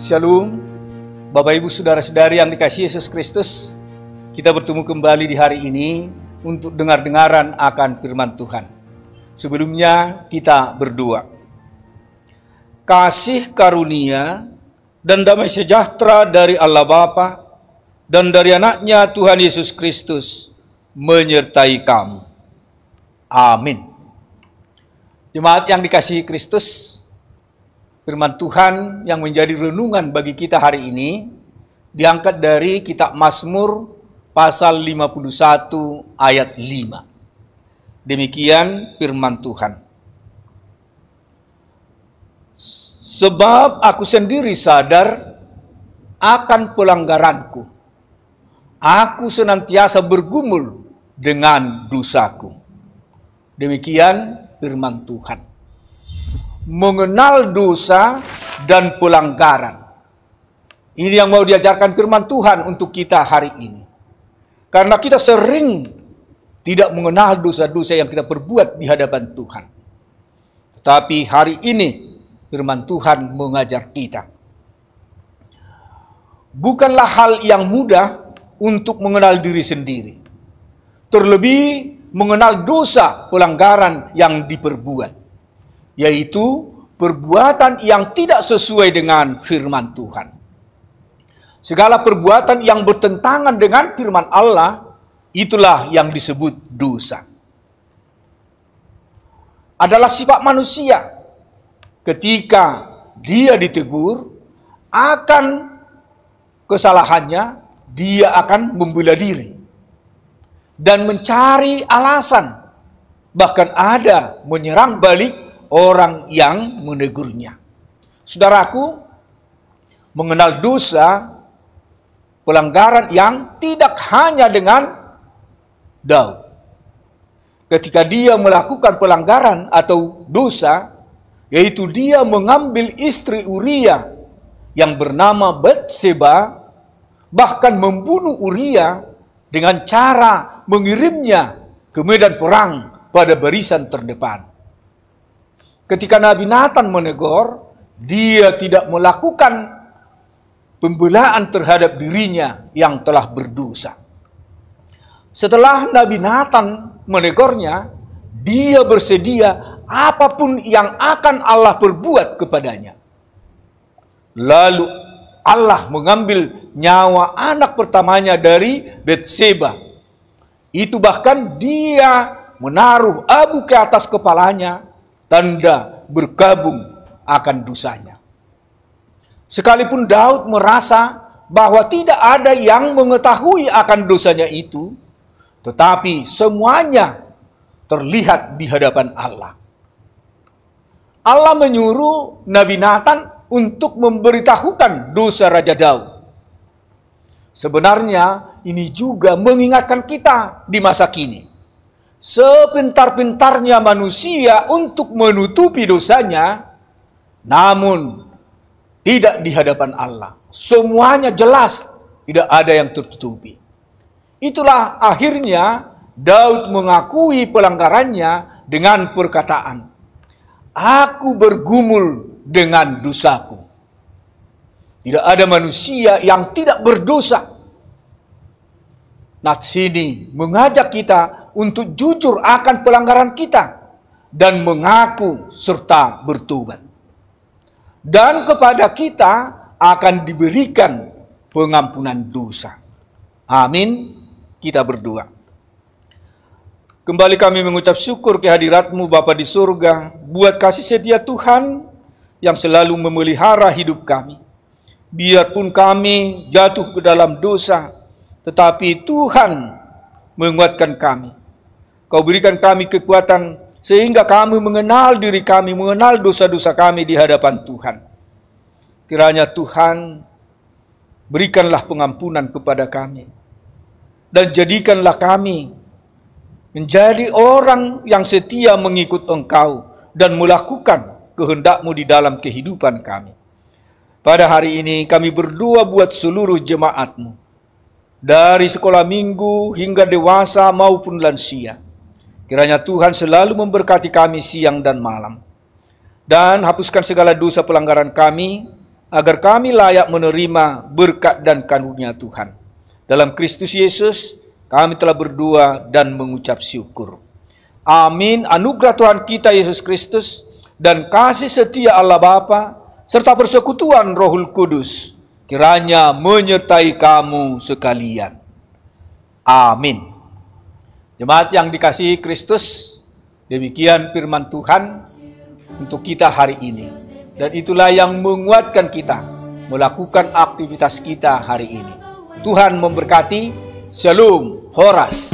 Shalom, Bapak Ibu Saudara-saudari yang dikasihi Yesus Kristus. Kita bertemu kembali di hari ini untuk dengar-dengaran akan firman Tuhan. Sebelumnya kita berdoa. Kasih karunia dan damai sejahtera dari Allah Bapa dan dari anaknya Tuhan Yesus Kristus menyertai kamu. Amin. Jemaat yang dikasihi Kristus, firman Tuhan yang menjadi renungan bagi kita hari ini diangkat dari kitab Mazmur pasal 51 ayat 5. Demikian firman Tuhan. Sebab aku sendiri sadar akan pelanggaranku. Aku senantiasa bergumul dengan dosaku. Demikian firman Tuhan. Mengenal dosa dan pelanggaran. Ini yang mau diajarkan firman Tuhan untuk kita hari ini. Karena kita sering tidak mengenal dosa-dosa yang kita perbuat di hadapan Tuhan. Tetapi hari ini firman Tuhan mengajar kita. Bukanlah hal yang mudah untuk mengenal diri sendiri. Terlebih mengenal dosa pelanggaran yang diperbuat. Yaitu perbuatan yang tidak sesuai dengan firman Tuhan. Segala perbuatan yang bertentangan dengan firman Allah, itulah yang disebut dosa. Adalah sifat manusia. Ketika dia ditegur akan kesalahannya, dia akan membela diri. Dan mencari alasan. Bahkan ada menyerang balik orang yang menegurnya. Saudaraku, mengenal dosa, pelanggaran yang tidak hanya dengan Daud. Ketika dia melakukan pelanggaran atau dosa, yaitu dia mengambil istri Uria yang bernama Batseba, bahkan membunuh Uria dengan cara mengirimnya ke medan perang pada barisan terdepan. Ketika Nabi Nathan menegur, dia tidak melakukan pembelaan terhadap dirinya yang telah berdosa. Setelah Nabi Nathan menegurnya, dia bersedia apapun yang akan Allah perbuat kepadanya. Lalu Allah mengambil nyawa anak pertamanya dari Batseba. Itu bahkan dia menaruh abu ke atas kepalanya, tanda berkabung akan dosanya. Sekalipun Daud merasa bahwa tidak ada yang mengetahui akan dosanya itu, tetapi semuanya terlihat di hadapan Allah. Allah menyuruh Nabi Nathan untuk memberitahukan dosa Raja Daud. Sebenarnya ini juga mengingatkan kita di masa kini. Sepintar-pintarnya manusia untuk menutupi dosanya, namun tidak di hadapan Allah. Semuanya jelas, tidak ada yang tertutupi. Itulah akhirnya Daud mengakui pelanggarannya dengan perkataan, "Aku bergumul dengan dosaku." Tidak ada manusia yang tidak berdosa. Nats ini mengajak kita untuk jujur akan pelanggaran kita dan mengaku serta bertobat. Dan kepada kita akan diberikan pengampunan dosa. Amin. Kita berdoa. Kembali kami mengucap syukur kehadirat-Mu Bapa di surga, buat kasih setia Tuhan yang selalu memelihara hidup kami. Biarpun kami jatuh ke dalam dosa, tetapi Tuhan menguatkan kami. Kau berikan kami kekuatan sehingga kami mengenal diri kami, mengenal dosa-dosa kami di hadapan Tuhan. Kiranya Tuhan berikanlah pengampunan kepada kami. Dan jadikanlah kami menjadi orang yang setia mengikut Engkau dan melakukan kehendak-Mu di dalam kehidupan kami. Pada hari ini kami berdoa buat seluruh jemaat-Mu. Dari sekolah minggu hingga dewasa maupun lansia. Kiranya Tuhan selalu memberkati kami siang dan malam. Dan hapuskan segala dosa pelanggaran kami, agar kami layak menerima berkat dan karunia Tuhan. Dalam Kristus Yesus, kami telah berdoa dan mengucap syukur. Amin. Anugerah Tuhan kita Yesus Kristus dan kasih setia Allah Bapa serta persekutuan Rohul Kudus kiranya menyertai kamu sekalian. Amin. Jemaat yang dikasihi Kristus, demikian firman Tuhan untuk kita hari ini. Dan itulah yang menguatkan kita melakukan aktivitas kita hari ini. Tuhan memberkati. Shalom, Horas.